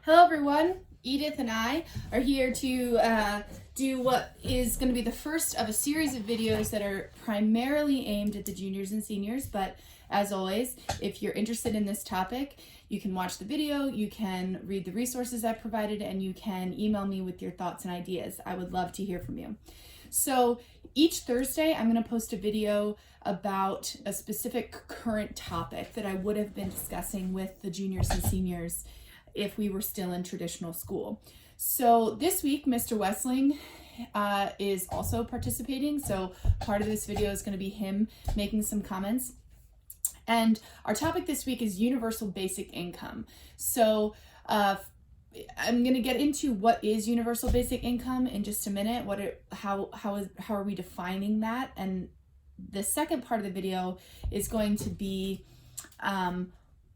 Hello everyone, Edith and I are here to do what is going to be the first of a series of videos that are primarily aimed at the juniors and seniors, but as always, if you're interested in this topic, you can watch the video, you can read the resources I've provided, and you can email me with your thoughts and ideas. I would love to hear from you. So each Thursday, I'm going to post a video about a specific current topic that I would have been discussing with the juniors and seniors if we were still in traditional school. So this week, Mr. Westling is also participating. So part of this video is going to be him making some comments. And our topic this week is universal basic income. So I'm going to get into what is universal basic income in just a minute. How are we defining that? And the second part of the video is going to be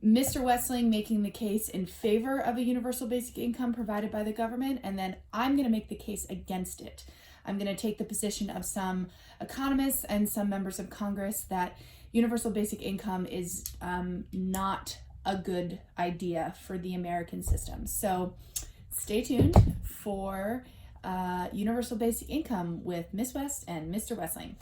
Mr. Westling making the case in favor of a universal basic income provided by the government, and then I'm going to make the case against it. I'm going to take the position of some economists and some members of Congress that universal basic income is not a good idea for the American system. So stay tuned for universal basic income with Ms. West and Mr. Westling.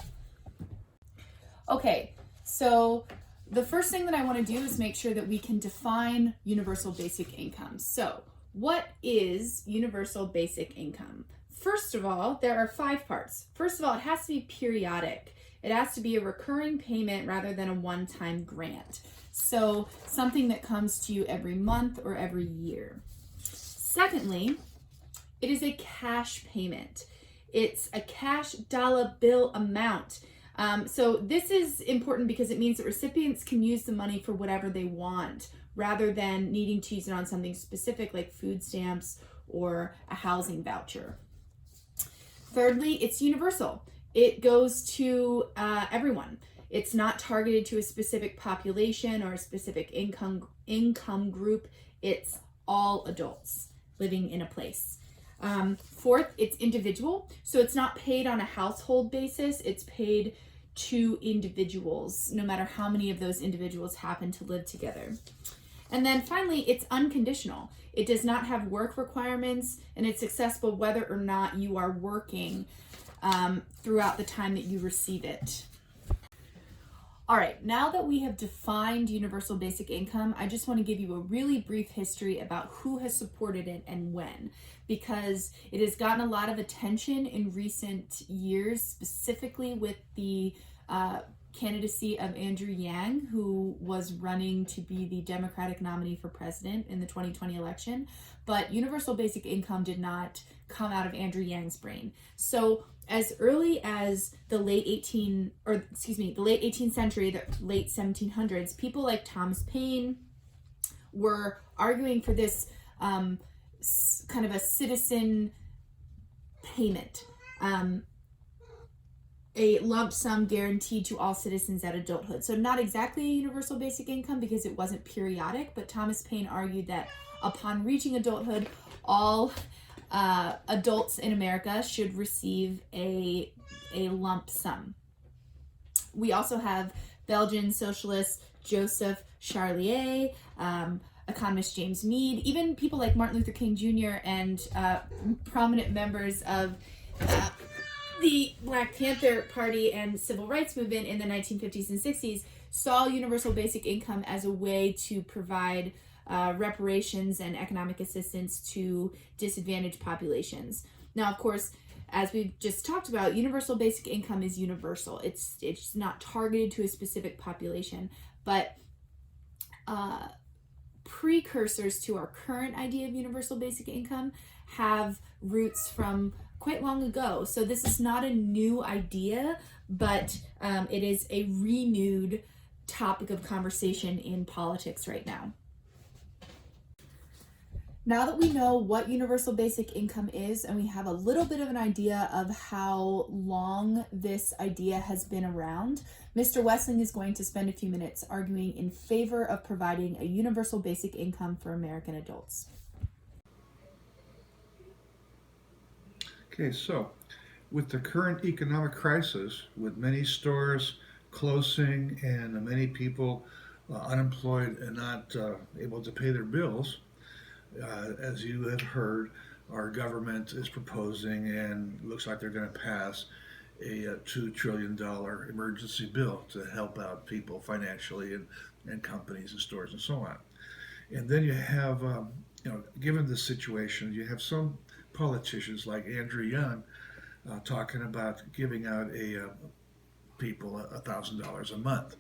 Okay, so the first thing that I want to do is make sure that we can define universal basic income. So what is universal basic income? First of all, there are 5 parts. First of all, it has to be periodic. It has to be a recurring payment rather than a one-time grant. So something that comes to you every month or every year. Secondly, it is a cash payment. It's a cash dollar bill amount. So this is important because it means that recipients can use the money for whatever they want rather than needing to use it on something specific like food stamps or a housing voucher. Thirdly, it's universal. It goes to everyone. It's not targeted to a specific population or a specific income group. It's all adults living in a place. Fourth, it's individual. So it's not paid on a household basis. It's paid to individuals, no matter how many of those individuals happen to live together. And then finally, it's unconditional. It does not have work requirements, and it's accessible whether or not you are working throughout the time that you receive it. All right, now that we have defined universal basic income, I just want to give you a really brief history about who has supported it and when, because it has gotten a lot of attention in recent years, specifically with the candidacy of Andrew Yang, who was running to be the Democratic nominee for president in the 2020 election. But universal basic income did not come out of Andrew Yang's brain. So as early as the late 18th century, the late 1700s, people like Thomas Paine were arguing for this kind of a citizen payment, a lump sum guaranteed to all citizens at adulthood. So not exactly a universal basic income because it wasn't periodic, but Thomas Paine argued that upon reaching adulthood, all adults in America should receive a lump sum. We also have Belgian socialist Joseph Charlier, economist James Meade, even people like Martin Luther King Jr. and prominent members of the Black Panther Party and civil rights movement in the 1950s and 60s saw universal basic income as a way to provide reparations and economic assistance to disadvantaged populations. Now, of course, as we just talked about, universal basic income is universal. It's not targeted to a specific population, but precursors to our current idea of universal basic income have roots from quite long ago. So this is not a new idea, but it is a renewed topic of conversation in politics right now. Now that we know what universal basic income is and we have a little bit of an idea of how long this idea has been around, Mr. Westling is going to spend a few minutes arguing in favor of providing a universal basic income for American adults. Okay, so with the current economic crisis, with many stores closing and many people unemployed and not able to pay their bills, As you have heard, our government is proposing and looks like they're going to pass a $2 trillion emergency bill to help out people financially and companies and stores and so on. And then you have, given this situation, you have some politicians like Andrew Young talking about giving out people $1,000 a month.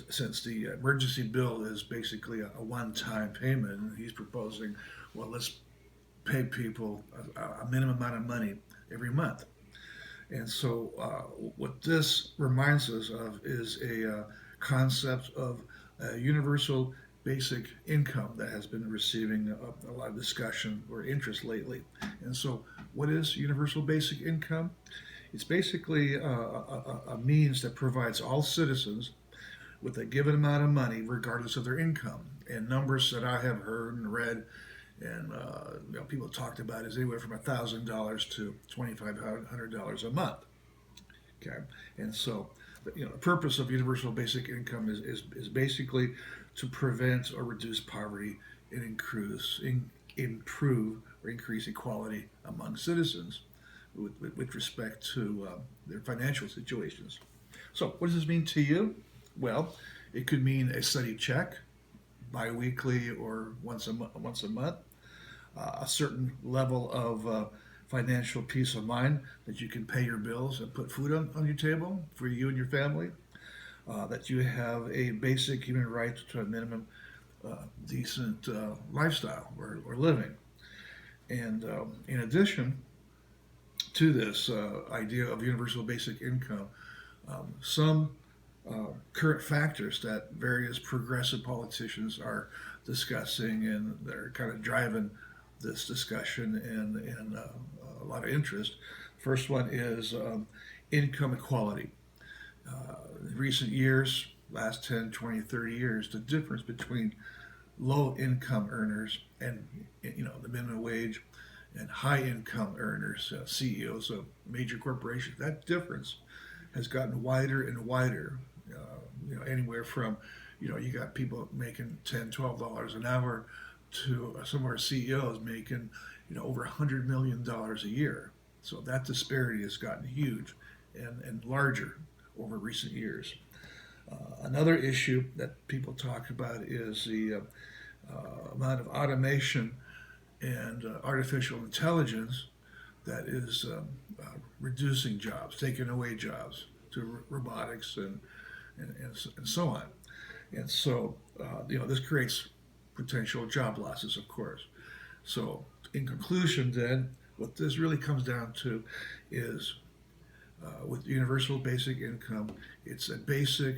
Since the emergency bill is basically a one-time payment, he's proposing, well, let's pay people a minimum amount of money every month. And so, what this reminds us of is a concept of universal basic income that has been receiving a lot of discussion or interest lately. And so, what is universal basic income? It's basically a means that provides all citizens with a given amount of money, regardless of their income. And numbers that I have heard and read, and people talked about is anywhere from $1,000 to $2,500 a month. Okay, and so the purpose of universal basic income is basically to prevent or reduce poverty and improve or increase equality among citizens with respect to their financial situations. So, what does this mean to you? Well, it could mean a steady check, biweekly or once a month, a certain level of financial peace of mind that you can pay your bills and put food on your table for you and your family, that you have a basic human right to a minimum decent lifestyle or living. And in addition to this idea of universal basic income, some current factors that various progressive politicians are discussing and they're kind of driving this discussion and a lot of interest. First one is income equality. In recent years, last 10, 20, 30 years, the difference between low income earners and the minimum wage and high income earners, CEOs of major corporations, that difference has gotten wider and wider. Anywhere from, you got people making $10, $12 an hour to some of our CEOs making, over $100 million a year. So that disparity has gotten huge and larger over recent years. Another issue that people talk about is the amount of automation and artificial intelligence that is reducing jobs, taking away jobs to robotics and so on. And so, this creates potential job losses, of course. So, in conclusion, then, what this really comes down to is with universal basic income, it's a basic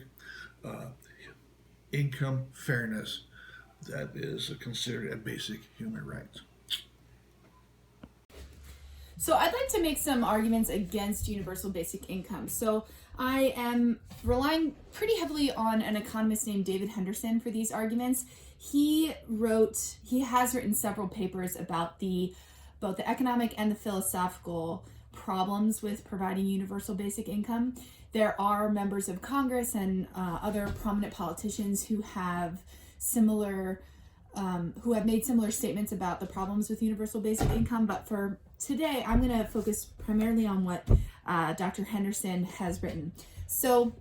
income fairness that is considered a basic human right. So I'd like to make some arguments against universal basic income. So I am relying pretty heavily on an economist named David Henderson for these arguments. He has written several papers about both the economic and the philosophical problems with providing universal basic income. There are members of Congress and other prominent politicians who have made similar statements about the problems with universal basic income. But for today, I'm going to focus primarily on what Dr. Henderson has written. So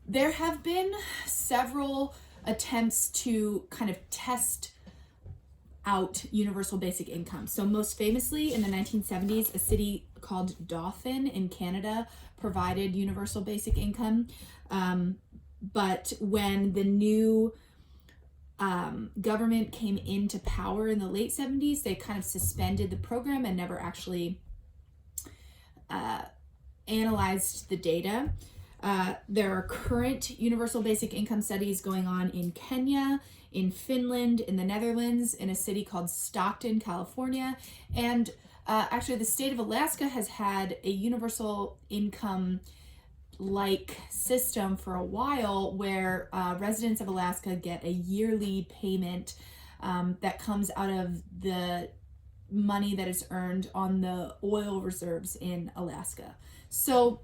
there have been several attempts to kind of test out universal basic income. So most famously in the 1970s, a city called Dauphin in Canada provided universal basic income. But when the new government came into power in the late 70s, they kind of suspended the program and never actually analyzed the data. There are current universal basic income studies going on in Kenya, in Finland, in the Netherlands, in a city called Stockton, California. And actually, the state of Alaska has had a universal income like system for a while where residents of Alaska get a yearly payment that comes out of the money that is earned on the oil reserves in Alaska. So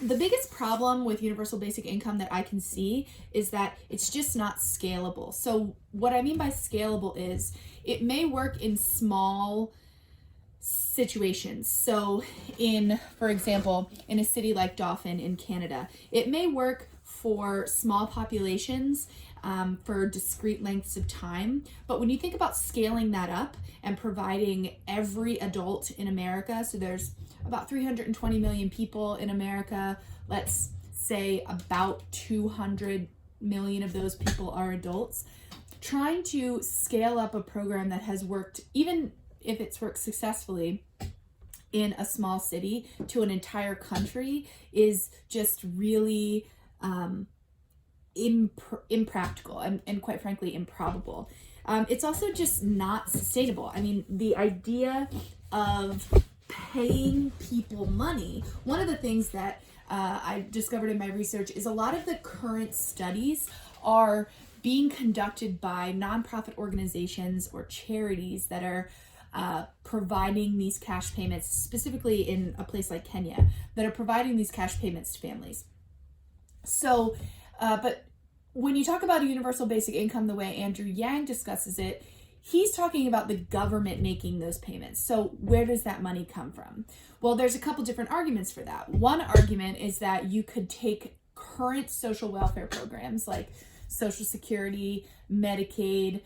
The biggest problem with universal basic income that I can see is that it's just not scalable. So what I mean by scalable is it may work in small situations. So for example, in a city like Dauphin in Canada, it may work for small populations for discrete lengths of time. But when you think about scaling that up and providing every adult in America, so there's about 320 million people in America, let's say about 200 million of those people are adults, trying to scale up a program that has worked, even if it's worked successfully in a small city, to an entire country is just really impractical and quite frankly improbable. It's also just not sustainable. I mean, the idea of paying people money, one of the things that I discovered in my research is a lot of the current studies are being conducted by nonprofit organizations or charities that are providing these cash payments, specifically in a place like Kenya, that are providing these cash payments to families. So, but when you talk about a universal basic income the way Andrew Yang discusses it, he's talking about the government making those payments. So where does that money come from? Well, there's a couple different arguments for that. One argument is that you could take current social welfare programs like Social Security, Medicaid,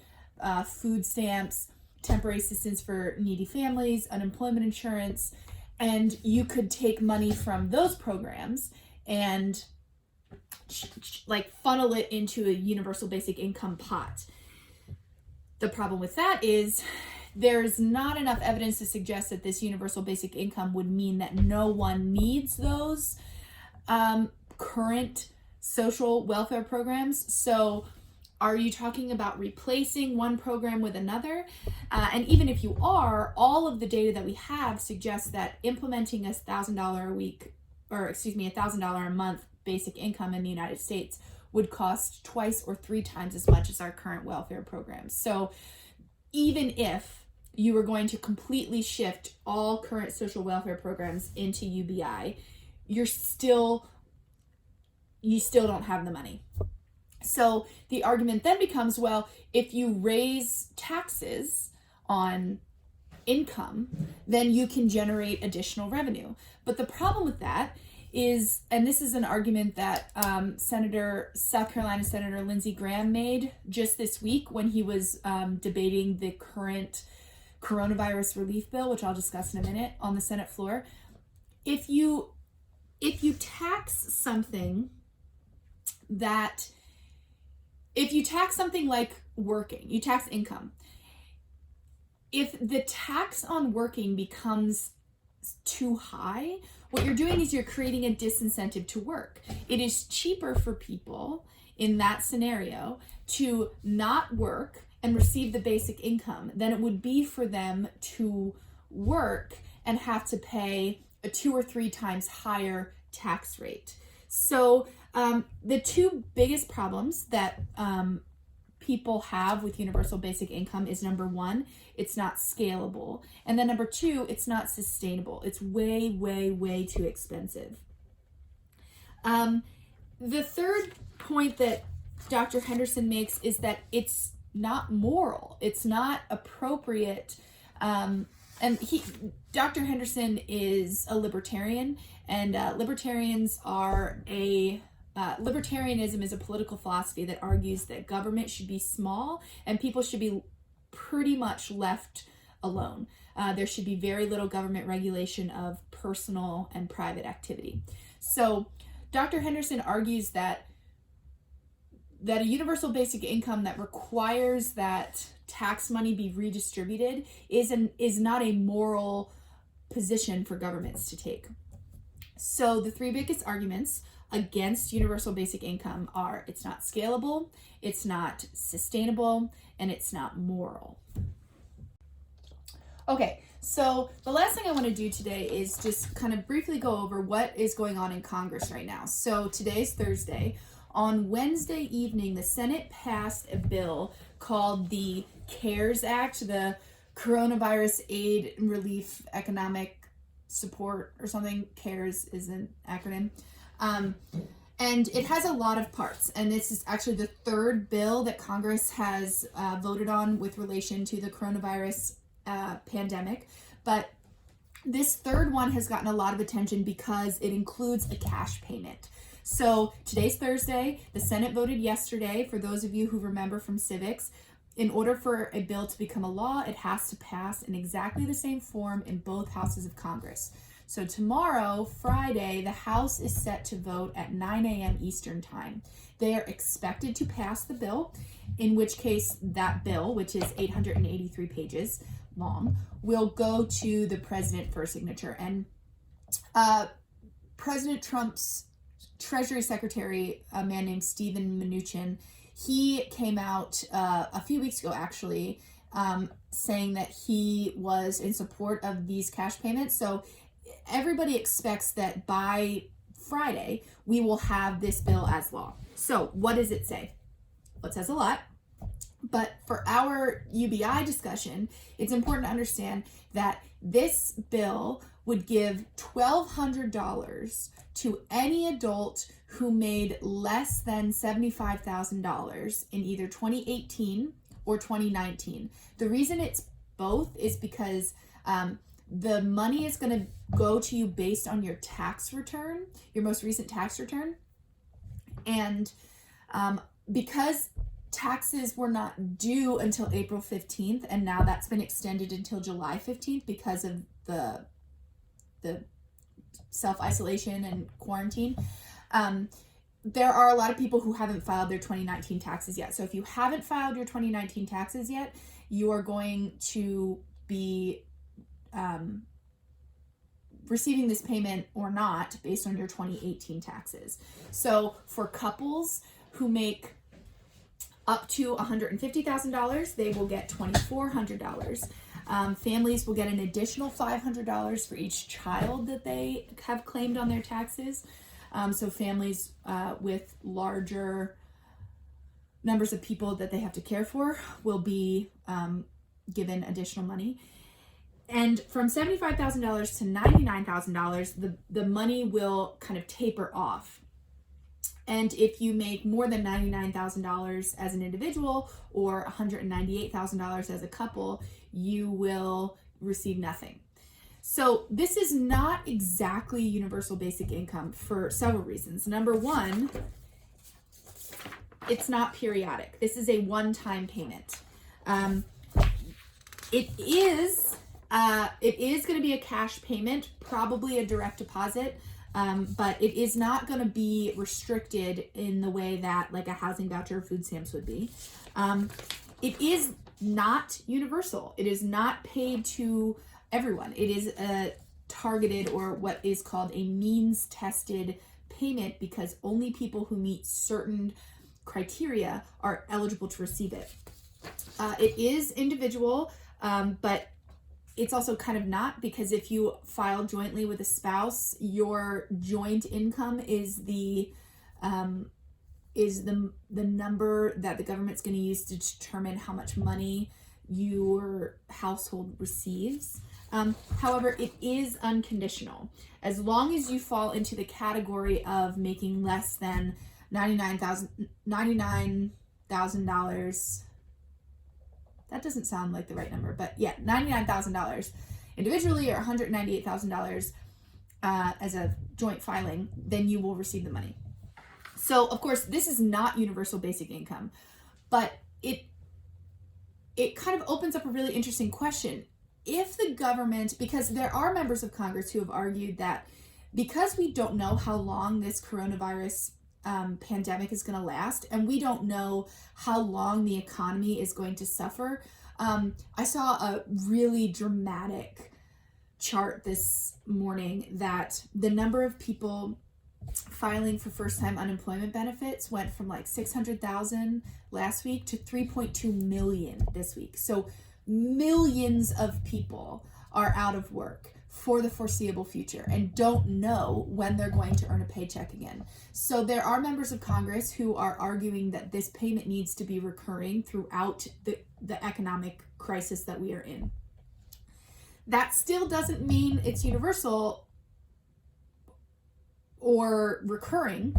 food stamps, temporary assistance for needy families, unemployment insurance, and you could take money from those programs and like funnel it into a universal basic income pot. The problem with that is there's not enough evidence to suggest that this universal basic income would mean that no one needs those current social welfare programs. So are you talking about replacing one program with another? And even if you are, all of the data that we have suggests that implementing $1,000 a week, or excuse me, $1,000 a month basic income in the United States would cost twice or three times as much as our current welfare programs. So even if you were going to completely shift all current social welfare programs into UBI, you still don't have the money. So the argument then becomes, well, if you raise taxes on income, then you can generate additional revenue. But the problem with that is, and this is an argument that South Carolina Senator Lindsey Graham made just this week when he was debating the current coronavirus relief bill, which I'll discuss in a minute, on the Senate floor. If you tax something like working, you tax income. If the tax on working becomes too high, what you're doing is you're creating a disincentive to work. It is cheaper for people in that scenario to not work and receive the basic income than it would be for them to work and have to pay a 2 or 3 times higher tax rate. So the two biggest problems that people have with universal basic income is, number one, it's not scalable. And then number two, it's not sustainable. It's way, way, way too expensive. The third point that Dr. Henderson makes is that it's not moral. It's not appropriate. Dr. Henderson is a libertarian, and libertarianism is a political philosophy that argues that government should be small and people should be pretty much left alone. There should be very little government regulation of personal and private activity. So Dr. Henderson argues that a universal basic income that requires that tax money be redistributed is not a moral position for governments to take. So the three biggest arguments against universal basic income are: it's not scalable, it's not sustainable, and it's not moral. Okay, so the last thing I want to do today is just kind of briefly go over what is going on in Congress right now. So today's Thursday. On Wednesday evening, the Senate passed a bill called the CARES Act, the Coronavirus Aid and Relief Economic Support or something. CARES is an acronym. And it has a lot of parts. And this is actually the third bill that Congress has voted on with relation to the coronavirus pandemic. But this third one has gotten a lot of attention because it includes a cash payment. So today's Thursday. The Senate voted yesterday. For those of you who remember from civics, in order for a bill to become a law, it has to pass in exactly the same form in both houses of Congress. So tomorrow, Friday, the House is set to vote at 9 a.m. Eastern Time. They are expected to pass the bill, in which case that bill, which is 883 pages long, will go to the president for signature. And President Trump's Treasury Secretary, a man named Steven Mnuchin, he came out a few weeks ago, actually, saying that he was in support of these cash payments. So everybody expects that by Friday, we will have this bill as law. So what does it say? Well, it says a lot. But for our UBI discussion, it's important to understand that this bill would give $1,200 to any adult who made less than $75,000 in either 2018 or 2019. The reason it's both is because the money is going to go to you based on your tax return, your most recent tax return. And because taxes were not due until April 15th, and now that's been extended until July 15th because of the self-isolation and quarantine, there are a lot of people who haven't filed their 2019 taxes yet. So if you haven't filed your 2019 taxes yet, you are going to be receiving this payment or not based on your 2018 taxes. So for couples who make up to $150,000, they will get $2,400. Families will get an additional $500 for each child that they have claimed on their taxes. So families with larger numbers of people that they have to care for will be given additional money. And from $75,000 to $99,000, the money will kind of taper off. And if you make more than $99,000 as an individual or $198,000 as a couple, you will receive nothing. So this is not exactly universal basic income for several reasons. Number one, it's not periodic. This is a one-time payment. It is going to be a cash payment, probably a direct deposit. But it is not going to be restricted in the way that like a housing voucher or food stamps would be. It is not universal. It is not paid to everyone. It is a targeted or what is called a means tested payment because only people who meet certain criteria are eligible to receive it. It is individual, but it's also kind of not, because if you file jointly with a spouse, your joint income is the number that the government's going to use to determine how much money your household receives. However, it is unconditional. As long as you fall into the category of making less than $99,000. That doesn't sound like the right number, but yeah, $99,000 individually or $198,000 as a joint filing, then you will receive the money. So, of course, this is not universal basic income, but it kind of opens up a really interesting question. If the government, because there are members of Congress who have argued that because we don't know how long this coronavirus pandemic is going to last, and we don't know how long the economy is going to suffer. I saw a really dramatic chart this morning that the number of people filing for first-time unemployment benefits went from like 600,000 last week to 3.2 million this week. So millions of people are out of work for the foreseeable future and don't know when they're going to earn a paycheck again. So there are members of Congress who are arguing that this payment needs to be recurring throughout the economic crisis that we are in. That still doesn't mean it's universal. or recurring,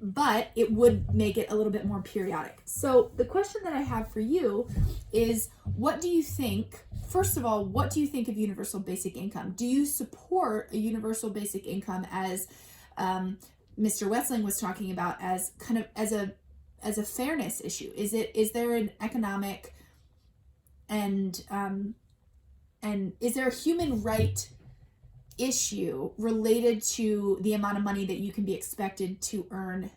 but it would make it a little bit more periodic. So the question that I have for you is, what do you think, first of all, what do you think of universal basic income? Do you support a universal basic income as Mr. Westling was talking about, as kind of as a fairness issue? Is there an economic and is there a human right issue related to the amount of money that you can be expected to earn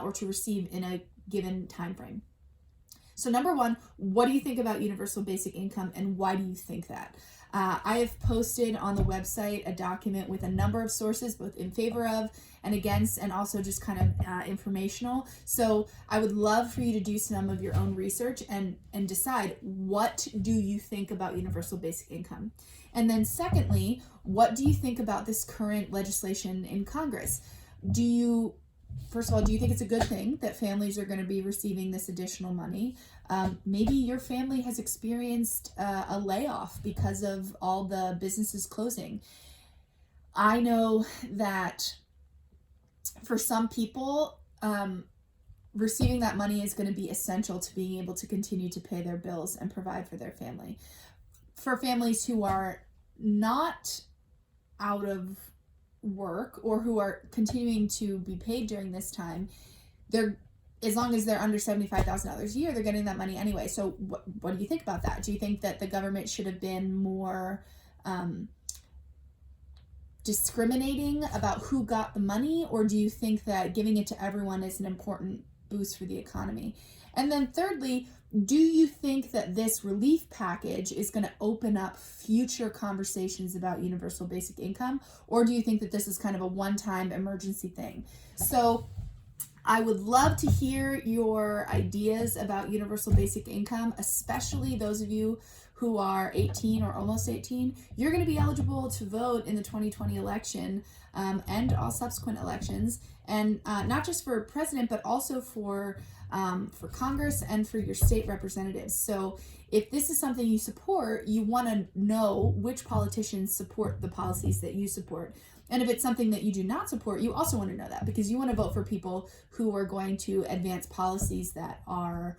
or to receive in a given time frame? So number one, what do you think about universal basic income, and why do you think that? I have posted on the website a document with a number of sources, both in favor of and against, and also just kind of informational. So I would love for you to do some of your own research and decide, what do you think about universal basic income? And then secondly, what do you think about this current legislation in Congress? First of all, do you think it's a good thing that families are going to be receiving this additional money? Maybe your family has experienced a layoff because of all the businesses closing. I know that for some people, receiving that money is going to be essential to being able to continue to pay their bills and provide for their family. For families who are not out of work or who are continuing to be paid during this time, as long as they're under $75,000 a year, they're getting that money anyway. So what do you think about that? Do you think that the government should have been more discriminating about who got the money, or do you think that giving it to everyone is an important boost for the economy? And then thirdly, do you think that this relief package is going to open up future conversations about universal basic income, or do you think that this is kind of a one-time emergency thing? So I would love to hear your ideas about universal basic income, especially those of you who are 18 or almost 18. You're going to be eligible to vote in the 2020 election and all subsequent elections, and not just for president, but also for Congress and for your state representatives. So if this is something you support, you want to know which politicians support the policies that you support. And if it's something that you do not support, you also want to know that, because you want to vote for people who are going to advance policies that are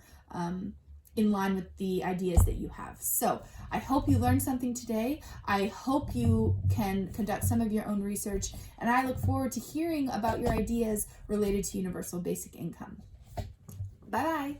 in line with the ideas that you have. So I hope you learned something today. I hope you can conduct some of your own research, and I look forward to hearing about your ideas related to universal basic income. Bye-bye.